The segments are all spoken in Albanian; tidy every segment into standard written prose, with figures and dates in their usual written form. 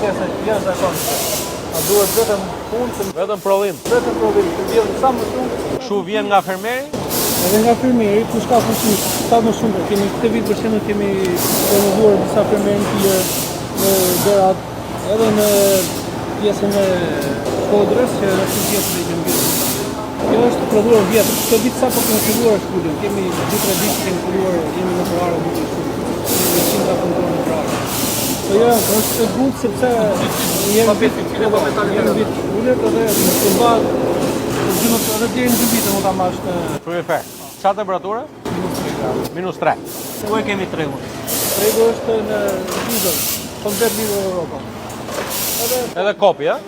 pjesë jashtëzakonshme. A duhet vetëm punë, Vetëm prodhim. vetëm prodhim, të vjen sa më shumë. Kështu vjen nga fermeri? Edhe nga fermeri, kush ka fuqi, sa më shumë. Kemi këtë vit për shembull kemi promovuar disa fermerë të tjerë në Berat, edhe në pjesën e Kodrës, që është pjesë e Gjembit. Kjo është prodhuar vjetë. Këtë vit sa po kemi filluar shkollën. Kemi 2-3 ditë që kemi filluar, jemi në Prare duke shkollë. Kemi 100 punëtorë në Prare. Po jo, është e butë sepse jemi vit ullet edhe në përmbad edhe deri në 2 vite mund ta mash në Frigorifer. Çfarë temperature? -3. Ku e kemi tregun? Tregu është në Lidl, komplet Lidl Europa. Edhe kopi, a?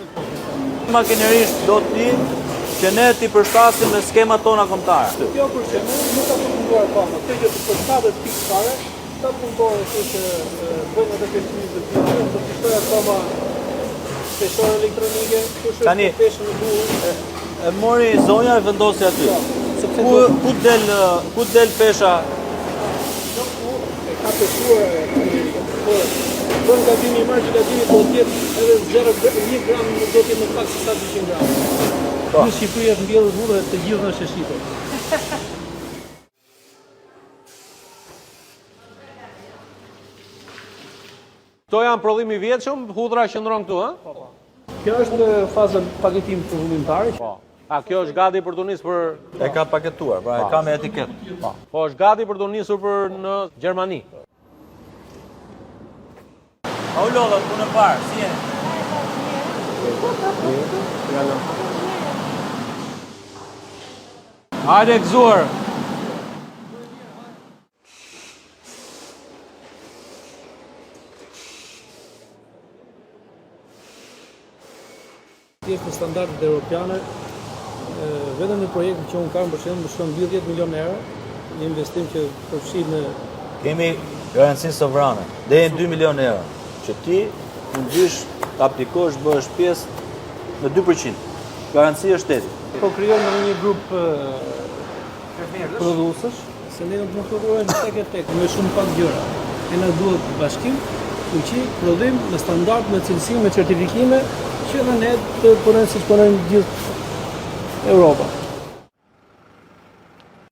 Makinerisht do t'im që ne t'i përshtasim me skemat tona kombëtare. Jo për shembull, nuk ka përfunduar akoma. Kjo që për 70 pikë fare, ta punëtorë që bëjnë atë peshqimin të tillë, do të shtojë akoma peshore elektronike, kush është peshën e bukur. E mori zonja e vendosi aty. Ku del pesha? Ka peshuar bën gabimi i marrë që gabimi do të jetë edhe 0,1 gram nuk do të jetë më pak se sa 200 gram. Në Shqipëri është mbjellë burrë dhe të gjithë në sheshitur. Kto janë prodhimi i vjetshëm, hudhra qëndron këtu, ë? Po. Kjo është faza paketim fillimtar. Po. A kjo është gati për të nisur për E ka paketuar, pra e ka me etiketë. Po është gati për të nisur për në Gjermani. A u lodha punë e parë, si jeni? Hajde gëzuar. Në standardet europiane, vetëm në projektin që unë kam për shembull shkon 10 milionë euro, një investim që përfshin në Kemi garancinë sovrane, deri në 2 milionë euro, që ti mund gjysh të aplikosh, bëhesh pjesë në 2%. Garancia e shtetit. Po krijojmë në një grup prodhuesësh, se ne do të prodhojmë tek me shumë pak gjëra. Ne na duhet bashkim, fuqi, prodhim në standard, me cilësi, me certifikime, që edhe ne të punojmë siç punojnë gjithë Europa.